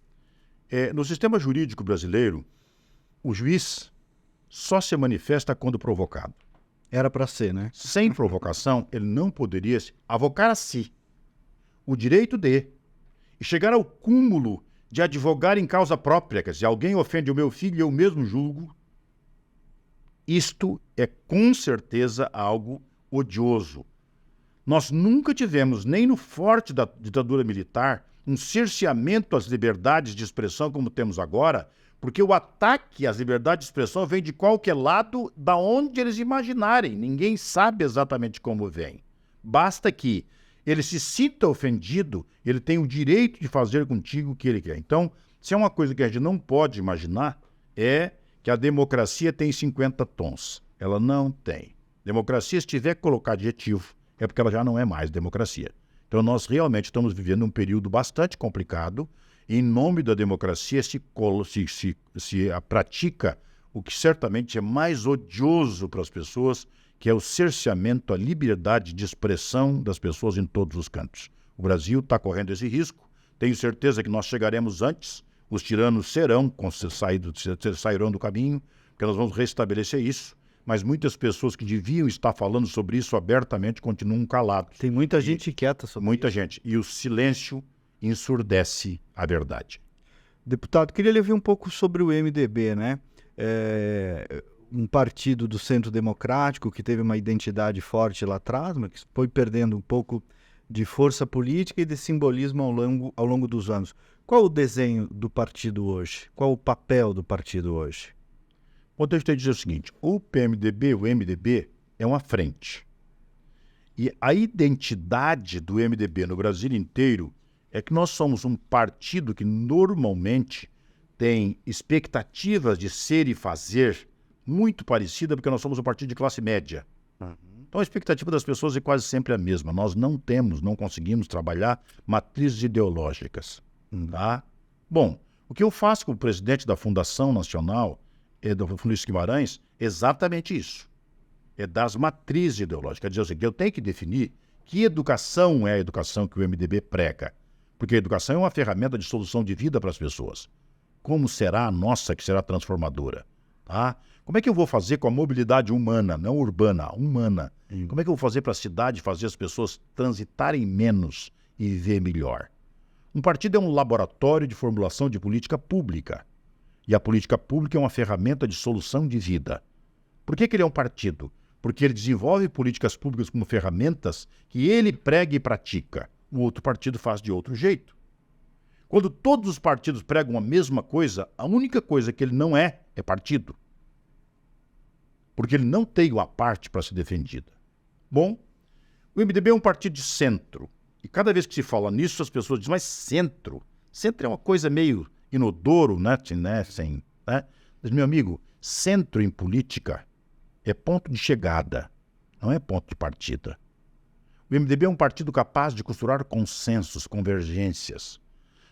no sistema jurídico brasileiro, o juiz só se manifesta quando provocado. Era para ser, né? Sem provocação, ele não poderia avocar a si o direito de e chegar ao cúmulo de advogar em causa própria. Quer dizer, alguém ofende o meu filho e eu mesmo julgo. Isto é com certeza algo odioso. Nós nunca tivemos, nem no forte da ditadura militar, um cerceamento às liberdades de expressão como temos agora, porque o ataque às liberdades de expressão vem de qualquer lado, da onde eles imaginarem. Ninguém sabe exatamente como vem. Basta que ele se sinta ofendido, ele tem o direito de fazer contigo o que ele quer. Então, se é uma coisa que a gente não pode imaginar, é que a democracia tem 50 tons. Ela não tem. Democracia, se tiver que colocar adjetivo, é porque ela já não é mais democracia. Então, nós realmente estamos vivendo um período bastante complicado. Em nome da democracia, se pratica o que certamente é mais odioso para as pessoas, que é o cerceamento à liberdade de expressão das pessoas em todos os cantos. O Brasil está correndo esse risco. Tenho certeza que nós chegaremos antes. Os tiranos sairão do caminho, porque nós vamos restabelecer isso. Mas muitas pessoas que deviam estar falando sobre isso abertamente continuam calados. Tem muita gente quieta sobre Muita isso. gente. E o silêncio ensurdece a verdade. Deputado, queria lhe ouvir um pouco sobre o MDB, né? Um partido do Centro Democrático que teve uma identidade forte lá atrás, mas que foi perdendo um pouco de força política e de simbolismo ao longo dos anos. Qual o desenho do partido hoje? Qual o papel do partido hoje? Bom, deixa eu te dizer o seguinte, o PMDB, o MDB, é uma frente. E a identidade do MDB no Brasil inteiro é que nós somos um partido que normalmente tem expectativas de ser e fazer muito parecida, porque nós somos um partido de classe média. Então a expectativa das pessoas é quase sempre a mesma. Nós não conseguimos trabalhar matrizes ideológicas. Tá? Bom, o que eu faço como presidente da Fundação Nacional, do Luiz Guimarães, é exatamente isso. É das matrizes ideológicas. Quer dizer o seguinte, eu tenho que definir que educação é a educação que o MDB prega. Porque a educação é uma ferramenta de solução de vida para as pessoas. Como será a nossa que será transformadora? Tá? Como é que eu vou fazer com a mobilidade humana, não urbana, humana? Como é que eu vou fazer para a cidade fazer as pessoas transitarem menos e viver melhor? Um partido é um laboratório de formulação de política pública. E a política pública é uma ferramenta de solução de vida. Por que ele é um partido? Porque ele desenvolve políticas públicas como ferramentas que ele prega e pratica. O outro partido faz de outro jeito. Quando todos os partidos pregam a mesma coisa, a única coisa que ele não é partido. Porque ele não tem uma parte para ser defendida. Bom, o MDB é um partido de centro. E cada vez que se fala nisso, as pessoas dizem, mas centro? Centro é uma coisa meio inodoro, né? Mas, meu amigo, centro em política é ponto de chegada, não é ponto de partida. O MDB é um partido capaz de costurar consensos, convergências.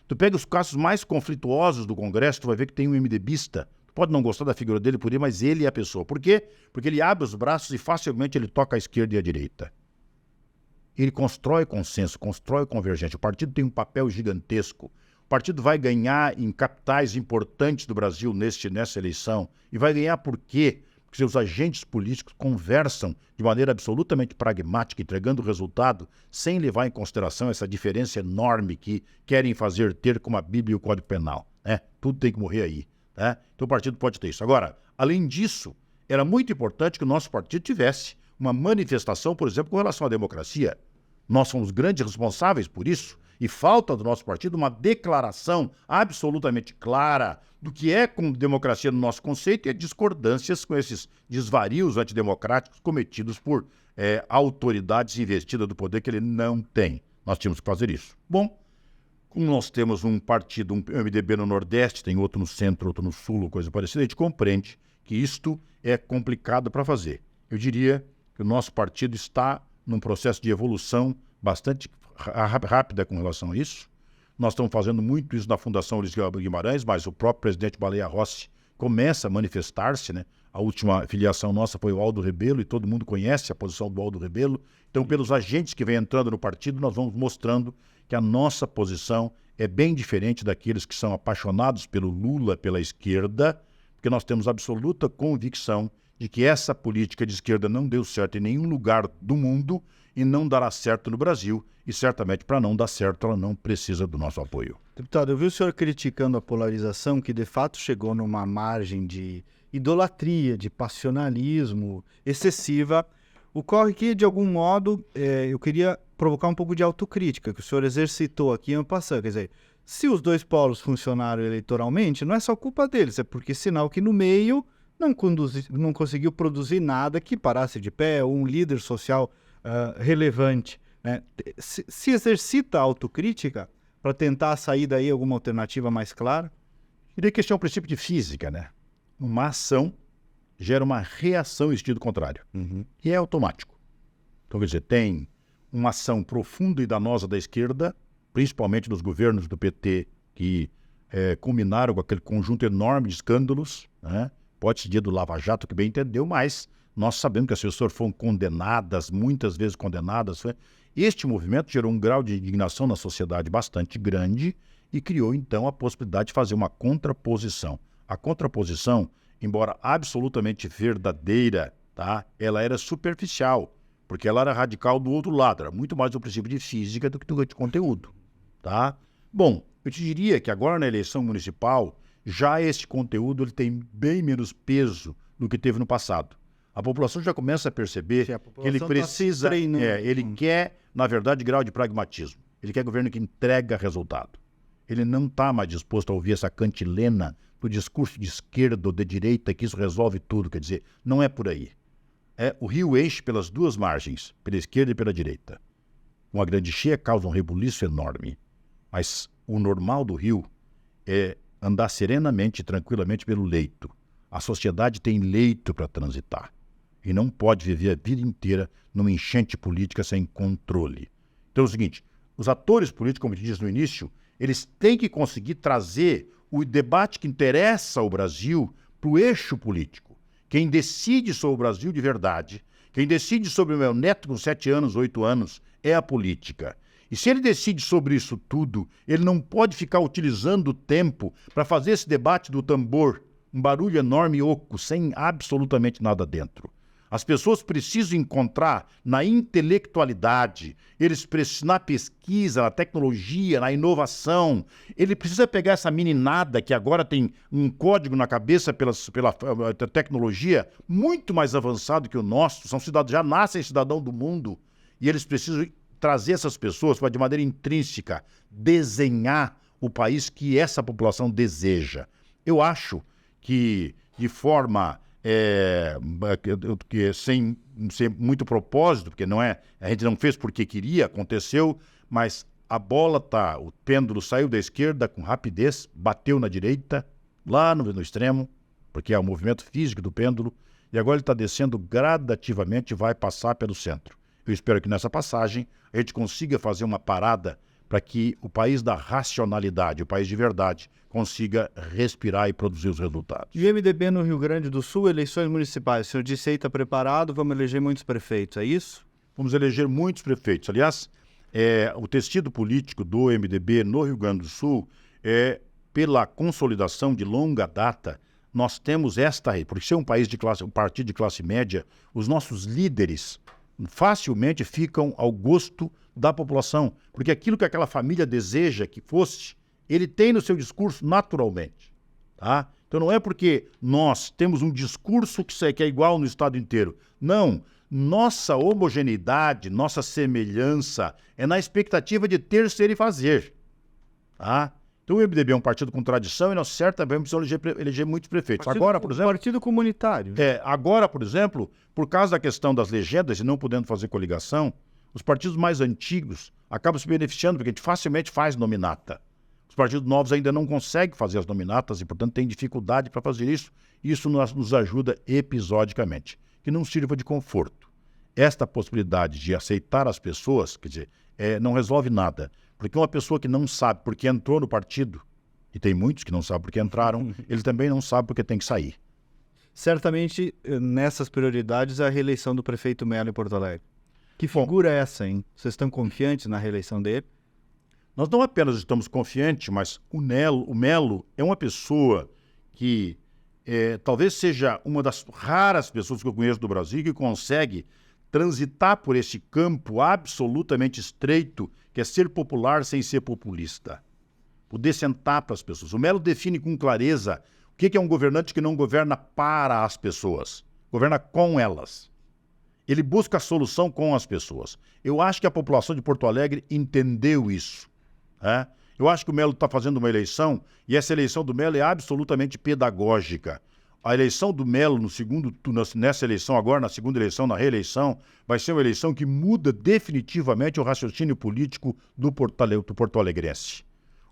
Tu pega os casos mais conflituosos do Congresso, tu vai ver que tem um MDBista. Tu pode não gostar da figura dele por aí, mas ele é a pessoa. Por quê? Porque ele abre os braços e facilmente ele toca à esquerda e à direita. Ele constrói consenso, constrói convergência. O partido tem um papel gigantesco. O partido vai ganhar em capitais importantes do Brasil nessa eleição. E vai ganhar por quê? Porque seus agentes políticos conversam de maneira absolutamente pragmática, entregando resultado, sem levar em consideração essa diferença enorme que querem ter com a Bíblia e o Código Penal. Né? Tudo tem que morrer aí. Né? Então o partido pode ter isso. Agora, além disso, era muito importante que o nosso partido tivesse uma manifestação, por exemplo, com relação à democracia. Nós somos grandes responsáveis por isso. E falta do nosso partido uma declaração absolutamente clara do que é como democracia no nosso conceito e discordâncias com esses desvarios antidemocráticos cometidos por autoridades investidas do poder que ele não tem. Nós tínhamos que fazer isso. Bom, como nós temos um partido, um MDB no Nordeste, tem outro no Centro, outro no Sul, coisa parecida, a gente compreende que isto é complicado para fazer. Eu diria que o nosso partido está num processo de evolução bastante rápida com relação a isso. Nós estamos fazendo muito isso na Fundação Luiz Guimarães, mas o próprio presidente Baleia Rossi começa a manifestar-se, né? A última filiação nossa foi o Aldo Rebelo e todo mundo conhece a posição do Aldo Rebelo. Então, pelos agentes que vêm entrando no partido, nós vamos mostrando que a nossa posição é bem diferente daqueles que são apaixonados pelo Lula, pela esquerda, porque nós temos absoluta convicção de que essa política de esquerda não deu certo em nenhum lugar do mundo e não dará certo no Brasil, e certamente para não dar certo ela não precisa do nosso apoio. Deputado, eu vi o senhor criticando a polarização que de fato chegou numa margem de idolatria, de passionalismo excessiva. Ocorre que, de algum modo, eu queria provocar um pouco de autocrítica, que o senhor exercitou aqui em passando. Quer dizer, se os dois polos funcionaram eleitoralmente, não é só culpa deles, é porque sinal que no meio não conseguiu produzir nada que parasse de pé, ou um líder social relevante, né? Se exercita a autocrítica para tentar sair daí alguma alternativa mais clara? Diria que esse é um princípio de física, né? Uma ação gera uma reação em sentido contrário. E é automático. Então, quer dizer, tem uma ação profunda e danosa da esquerda, principalmente dos governos do PT, que culminaram com aquele conjunto enorme de escândalos, né? Pode ser dia do Lava Jato, que bem entendeu, mas nós sabemos que as pessoas foram condenadas, muitas vezes condenadas. Este movimento gerou um grau de indignação na sociedade bastante grande e criou, então, a possibilidade de fazer uma contraposição. A contraposição, embora absolutamente verdadeira, tá? Ela era superficial, porque ela era radical do outro lado, era muito mais do princípio de física do que de conteúdo. Tá? Bom, eu te diria que agora na eleição municipal, já esse conteúdo ele tem bem menos peso do que teve no passado. A população já começa a perceber que ele precisa, ele quer, na verdade, grau de pragmatismo. Ele quer governo que entrega resultado. Ele não está mais disposto a ouvir essa cantilena do discurso de esquerda ou de direita, que isso resolve tudo. Quer dizer, não é por aí. O rio enche pelas duas margens, pela esquerda e pela direita. Uma grande cheia causa um rebuliço enorme. Mas o normal do rio é andar serenamente e tranquilamente pelo leito. A sociedade tem leito para transitar. E não pode viver a vida inteira numa enchente política sem controle. Então é o seguinte, os atores políticos, como eu disse no início, eles têm que conseguir trazer o debate que interessa ao Brasil para o eixo político. Quem decide sobre o Brasil de verdade, quem decide sobre o meu neto com 7 anos, 8 anos, é a política. E se ele decide sobre isso tudo, ele não pode ficar utilizando o tempo para fazer esse debate do tambor, um barulho enorme e oco, sem absolutamente nada dentro. As pessoas precisam encontrar na intelectualidade, na pesquisa, na tecnologia, na inovação. Ele precisa pegar essa meninada que agora tem um código na cabeça pela tecnologia muito mais avançado que o nosso, já nascem cidadão do mundo, e eles precisam trazer essas pessoas para, de maneira intrínseca, desenhar o país que essa população deseja. Eu acho que, de forma... sem ser muito propósito, porque a gente não fez porque queria, aconteceu, mas a bola o pêndulo saiu da esquerda com rapidez, bateu na direita, lá no extremo, porque é o movimento físico do pêndulo, e agora ele está descendo gradativamente e vai passar pelo centro. Eu espero que nessa passagem a gente consiga fazer uma parada para que o país da racionalidade, o país de verdade, consiga respirar e produzir os resultados. E o MDB no Rio Grande do Sul, eleições municipais. O senhor disse aí está preparado, vamos eleger muitos prefeitos, é isso? Vamos eleger muitos prefeitos. Aliás, o tecido político do MDB no Rio Grande do Sul pela consolidação de longa data, nós temos por ser um partido de classe média, os nossos líderes facilmente ficam ao gosto da população, porque aquilo que aquela família deseja que fosse, ele tem no seu discurso naturalmente. Tá? Então não é porque nós temos um discurso que é igual no estado inteiro. Não, nossa homogeneidade, nossa semelhança é na expectativa de ter, ser e fazer. Tá? Então o MDB é um partido com tradição e nós certamente vamos eleger muitos prefeitos. Agora, por exemplo... Partido comunitário. Agora, por exemplo, por causa da questão das legendas e não podendo fazer coligação, os partidos mais antigos acabam se beneficiando porque a gente facilmente faz nominata. Os partidos novos ainda não conseguem fazer as nominatas e, portanto, têm dificuldade para fazer isso. Isso nos ajuda episodicamente. Que não sirva de conforto. Esta possibilidade de aceitar as pessoas, quer dizer, não resolve nada. Porque uma pessoa que não sabe por que entrou no partido, e tem muitos que não sabem por que entraram, ele também não sabe por que tem que sair. Certamente, nessas prioridades, a reeleição do prefeito Melo em Porto Alegre. Que figura é essa, hein? Vocês estão confiantes na reeleição dele? Nós não apenas estamos confiantes, mas o Melo é uma pessoa que talvez seja uma das raras pessoas que eu conheço do Brasil que consegue transitar por esse campo absolutamente estreito, que é ser popular sem ser populista. Poder sentar para as pessoas. O Melo define com clareza o que é um governante que não governa para as pessoas, governa com elas. Ele busca a solução com as pessoas. Eu acho que a população de Porto Alegre entendeu isso, né? Eu acho que o Melo está fazendo uma eleição e essa eleição do Melo é absolutamente pedagógica. A eleição do Melo nessa eleição agora, na segunda eleição, na reeleição, vai ser uma eleição que muda definitivamente o raciocínio político do porto-alegrense.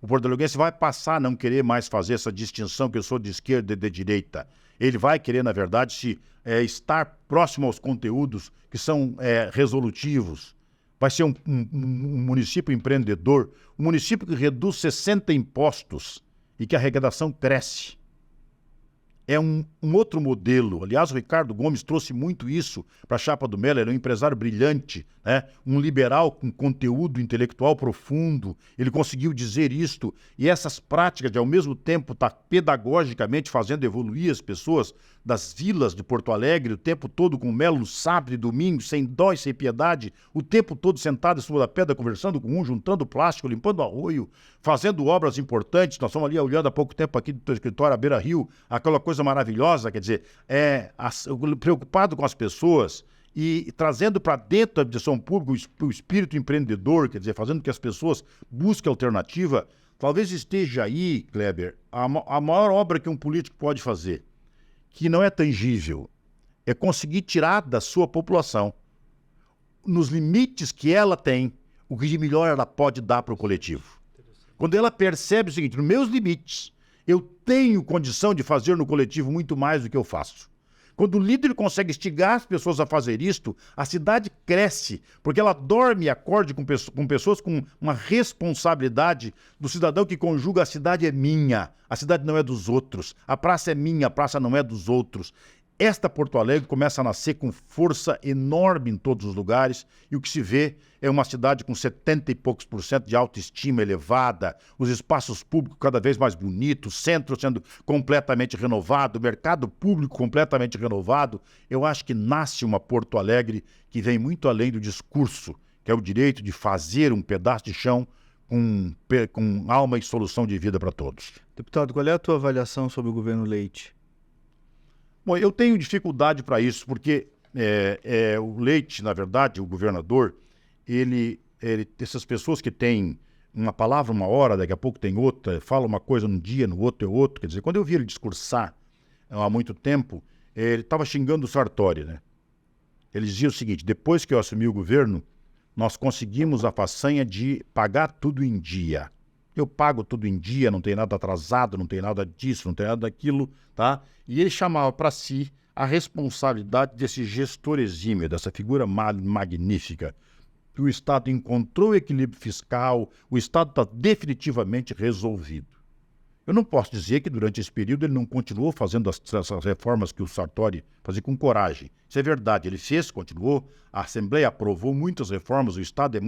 O porto-alegrense vai passar a não querer mais fazer essa distinção que eu sou de esquerda e de direita. Ele vai querer, na verdade, estar próximo aos conteúdos que são resolutivos. Vai ser um município empreendedor, um município que reduz 60 impostos e que a arrecadação cresce. É um outro modelo. Aliás, o Ricardo Gomes trouxe muito isso para a chapa do Melo. Ele é um empresário brilhante, né? Um liberal com conteúdo intelectual profundo. Ele conseguiu dizer isto. E essas práticas de, ao mesmo tempo, estar pedagogicamente fazendo evoluir as pessoas das vilas de Porto Alegre, o tempo todo com o Melo no sábado e domingo, sem dó e sem piedade, o tempo todo sentado em cima da pedra, conversando com um, juntando plástico, limpando arroio, fazendo obras importantes. Nós estamos ali olhando há pouco tempo aqui do teu escritório, a Beira Rio, aquela coisa maravilhosa, quer dizer, preocupado com as pessoas e trazendo para dentro da administração pública o espírito empreendedor, quer dizer, fazendo com que as pessoas busquem alternativa. Talvez esteja aí, Kleber, a maior obra que um político pode fazer, que não é tangível, é conseguir tirar da sua população, nos limites que ela tem, o que de melhor ela pode dar para o coletivo. Quando ela percebe o seguinte, nos meus limites, eu tenho condição de fazer no coletivo muito mais do que eu faço. Quando o líder consegue instigar as pessoas a fazer isto, a cidade cresce, porque ela dorme e acorda com pessoas com uma responsabilidade do cidadão que conjuga: a cidade é minha, a cidade não é dos outros, a praça é minha, a praça não é dos outros. Esta Porto Alegre começa a nascer com força enorme em todos os lugares e o que se vê é uma cidade com 70 e poucos % de autoestima elevada, os espaços públicos cada vez mais bonitos, o centro sendo completamente renovado, o mercado público completamente renovado. Eu acho que nasce uma Porto Alegre que vem muito além do discurso, que é o direito de fazer um pedaço de chão com alma e solução de vida para todos. Deputado, qual é a tua avaliação sobre o governo Leite? Bom, eu tenho dificuldade para isso, porque o Leite, na verdade, o governador, essas pessoas que têm uma palavra uma hora, daqui a pouco tem outra, fala uma coisa num dia, no outro é outro. Quer dizer, quando eu vi ele discursar há muito tempo, ele estava xingando o Sartori, né? Ele dizia o seguinte: depois que eu assumi o governo, nós conseguimos a façanha de pagar tudo em dia. Eu pago tudo em dia, não tem nada atrasado, não tem nada disso, não tem nada daquilo, tá? E ele chamava para si a responsabilidade desse gestor exímio, dessa figura magnífica. O Estado encontrou o equilíbrio fiscal, o Estado está definitivamente resolvido. Eu não posso dizer que durante esse período ele não continuou fazendo essas reformas que o Sartori fazia com coragem. Isso é verdade, ele fez, continuou, a Assembleia aprovou muitas reformas, o Estado é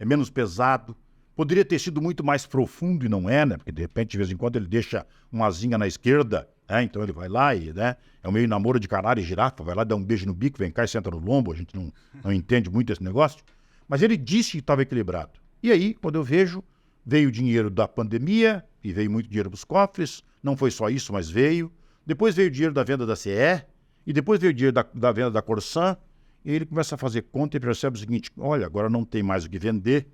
menos pesado. Poderia ter sido muito mais profundo e não é, né? Porque de repente, de vez em quando, ele deixa uma asinha na esquerda, né? Então ele vai lá e, né? É um meio namoro de canário e girafa, vai lá dar um beijo no bico, vem cá e senta no lombo, a gente não entende muito esse negócio. Mas ele disse que estava equilibrado. E aí, quando eu vejo, veio o dinheiro da pandemia e veio muito dinheiro para os cofres, não foi só isso, mas veio. Depois veio o dinheiro da venda da CE e depois veio o dinheiro da venda da Corsan e ele começa a fazer conta e percebe o seguinte: olha, agora não tem mais o que vender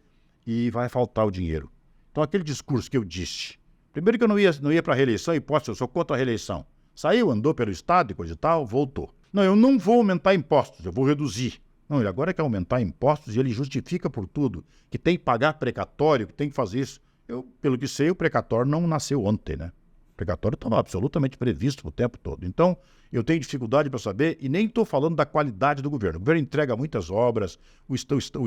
e vai faltar o dinheiro. Então, aquele discurso que eu disse, primeiro que eu não ia para a reeleição, hipótese, eu sou contra a reeleição. Saiu, andou pelo Estado e coisa e tal, voltou. Não, eu não vou aumentar impostos, eu vou reduzir. Não, ele agora quer aumentar impostos e ele justifica por tudo, que tem que pagar precatório, que tem que fazer isso. Eu, pelo que sei, o precatório não nasceu ontem, né? O precatório estava absolutamente previsto o tempo todo. Então, eu tenho dificuldade para saber, e nem estou falando da qualidade do governo. O governo entrega muitas obras, o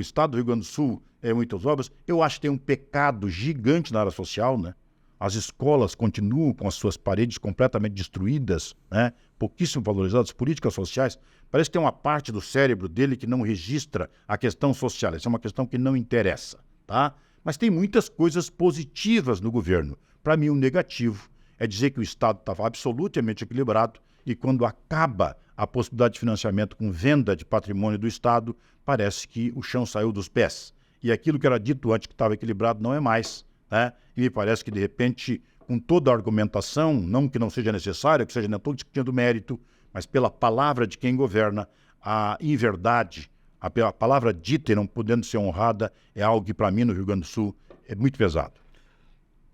Estado do Rio Grande do Sul muitas obras. Eu acho que tem um pecado gigante na área social, né? As escolas continuam com as suas paredes completamente destruídas, né? Pouquíssimo valorizadas, políticas sociais. Parece que tem uma parte do cérebro dele que não registra a questão social. Essa é uma questão que não interessa, tá? Mas tem muitas coisas positivas no governo. Para mim, o negativo é dizer que o Estado estava absolutamente equilibrado e quando acaba a possibilidade de financiamento com venda de patrimônio do Estado, parece que o chão saiu dos pés. E aquilo que era dito antes que estava equilibrado não é mais, né? E me parece que, de repente, com toda a argumentação, não que não seja necessário, que seja nem todo discutindo mérito, mas pela palavra de quem governa, a inverdade, a palavra dita e não podendo ser honrada, é algo que para mim no Rio Grande do Sul é muito pesado.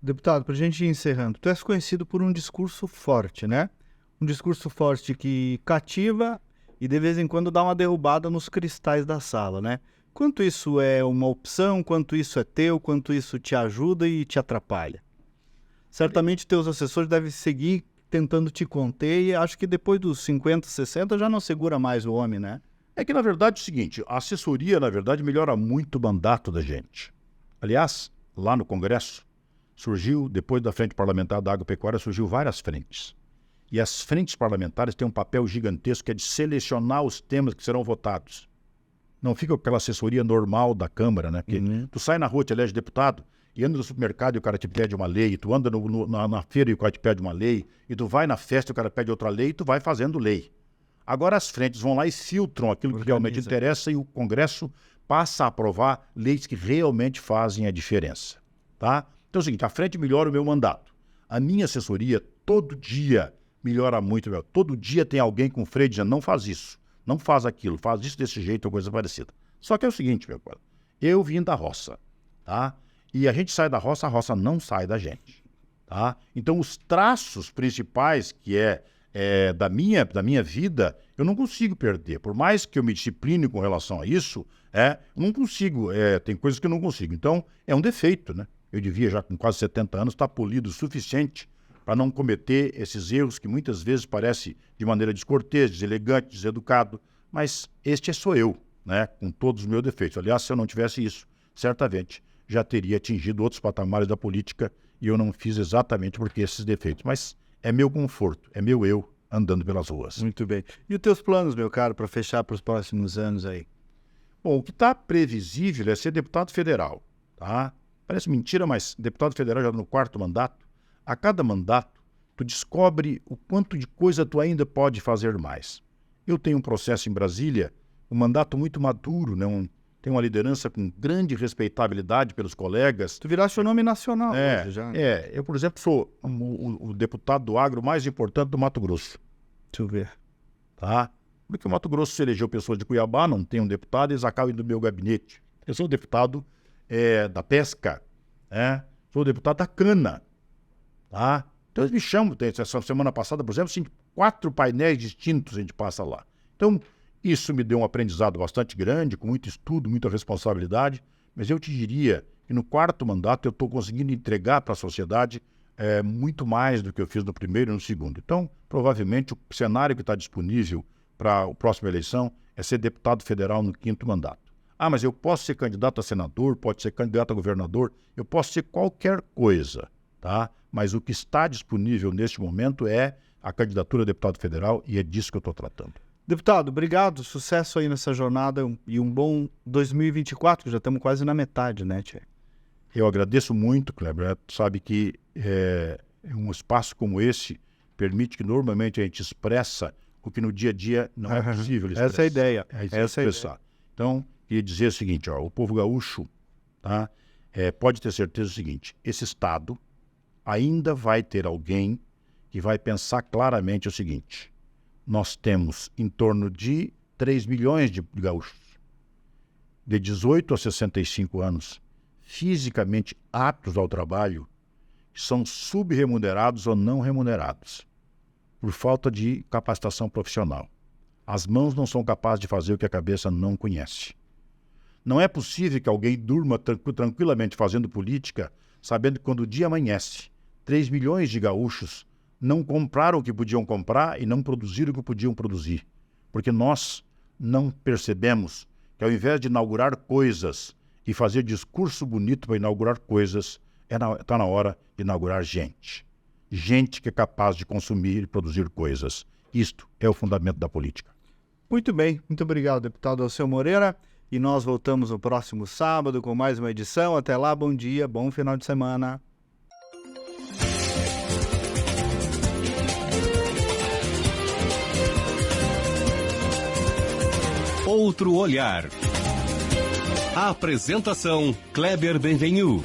Deputado, para a gente ir encerrando, tu és conhecido por um discurso forte, né? Um discurso forte que cativa e de vez em quando dá uma derrubada nos cristais da sala, né? Quanto isso é uma opção, quanto isso é teu, quanto isso te ajuda e te atrapalha? Certamente teus assessores devem seguir tentando te conter e acho que depois dos 50, 60 já não segura mais o homem, né? É que, na verdade, é o seguinte, a assessoria, na verdade, melhora muito o mandato da gente. Aliás, lá no Congresso, surgiu, depois da Frente Parlamentar da Agropecuária, surgiu várias frentes. E as frentes parlamentares têm um papel gigantesco que é de selecionar os temas que serão votados. Não fica aquela assessoria normal da Câmara, né? Porque tu sai na rua, te elege deputado, e anda no supermercado e o cara te pede uma lei, e tu anda na feira e o cara te pede uma lei, e tu vai na festa e o cara pede outra lei, e tu vai fazendo lei. Agora as frentes vão lá e filtram aquilo que realmente interessa e o Congresso passa a aprovar leis que realmente fazem a diferença, tá? Então é o seguinte, a frente melhora o meu mandato. A minha assessoria, todo dia, melhora muito. Todo dia tem alguém com freio dizendo, não faz isso, não faz aquilo, faz isso desse jeito ou coisa parecida. Só que é o seguinte, meu colega, eu vim da roça, tá? E a gente sai da roça, a roça não sai da gente, tá? Então os traços principais que da minha vida, eu não consigo perder. Por mais que eu me discipline com relação a isso, eu não consigo, tem coisas que eu não consigo. Então é um defeito, né? Eu devia já com quase 70 anos estar polido o suficiente para não cometer esses erros que muitas vezes parecem de maneira descortês, deselegante, deseducado, mas este sou eu, né, com todos os meus defeitos. Aliás, se eu não tivesse isso, certamente já teria atingido outros patamares da política e eu não fiz exatamente porque esses defeitos. Mas é meu conforto, é meu eu andando pelas ruas. Muito bem. E os teus planos, meu caro, para fechar para os próximos anos aí? Bom, o que está previsível é ser deputado federal, tá? Parece mentira, mas deputado federal já no 4º mandato. A cada mandato, tu descobre o quanto de coisa tu ainda pode fazer mais. Eu tenho um processo em Brasília, um mandato muito maduro, né? Tenho uma liderança com grande respeitabilidade pelos colegas. Tu viraste o nome nacional hoje já. Eu, por exemplo, sou o deputado do agro mais importante do Mato Grosso. Deixa eu ver. Tá? Porque o Mato Grosso se elegeu pessoas de Cuiabá, não tem um deputado, eles acabam indo do meu gabinete. Eu sou deputado da pesca, sou deputado da cana. Tá? Então eles me chamam, essa semana passada, por exemplo, 4 painéis distintos a gente passa lá. Então, isso me deu um aprendizado bastante grande, com muito estudo, muita responsabilidade, mas eu te diria que no 4º mandato eu estou conseguindo entregar para a sociedade muito mais do que eu fiz no 1º e no 2º. Então, provavelmente, o cenário que está disponível para a próxima eleição é ser deputado federal no 5º mandato. Ah, mas eu posso ser candidato a senador, pode ser candidato a governador, eu posso ser qualquer coisa, tá? Mas o que está disponível neste momento é a candidatura a deputado federal e é disso que eu estou tratando. Deputado, obrigado, sucesso aí nessa jornada e um bom 2024, que já estamos quase na metade, né, Tchê? Eu agradeço muito, Kleber. Tu sabe que um espaço como esse permite que normalmente a gente expressa o que no dia a dia não é possível expressar. Essa é a ideia. Essa é a ideia. Então, queria dizer o seguinte, o povo gaúcho, tá, pode ter certeza do seguinte, esse estado ainda vai ter alguém que vai pensar claramente o seguinte, nós temos em torno de 3 milhões de gaúchos, de 18 a 65 anos, fisicamente aptos ao trabalho, que são subremunerados ou não remunerados, por falta de capacitação profissional. As mãos não são capazes de fazer o que a cabeça não conhece. Não é possível que alguém durma tranquilamente fazendo política, sabendo que quando o dia amanhece, 3 milhões de gaúchos não compraram o que podiam comprar e não produziram o que podiam produzir. Porque nós não percebemos que ao invés de inaugurar coisas e fazer discurso bonito para inaugurar coisas, está na hora de inaugurar gente. Gente que é capaz de consumir e produzir coisas. Isto é o fundamento da política. Muito bem, muito obrigado, deputado Alceu Moreira. E nós voltamos no próximo sábado com mais uma edição. Até lá, bom dia, bom final de semana. Outro olhar. A apresentação Kleber Benvenu.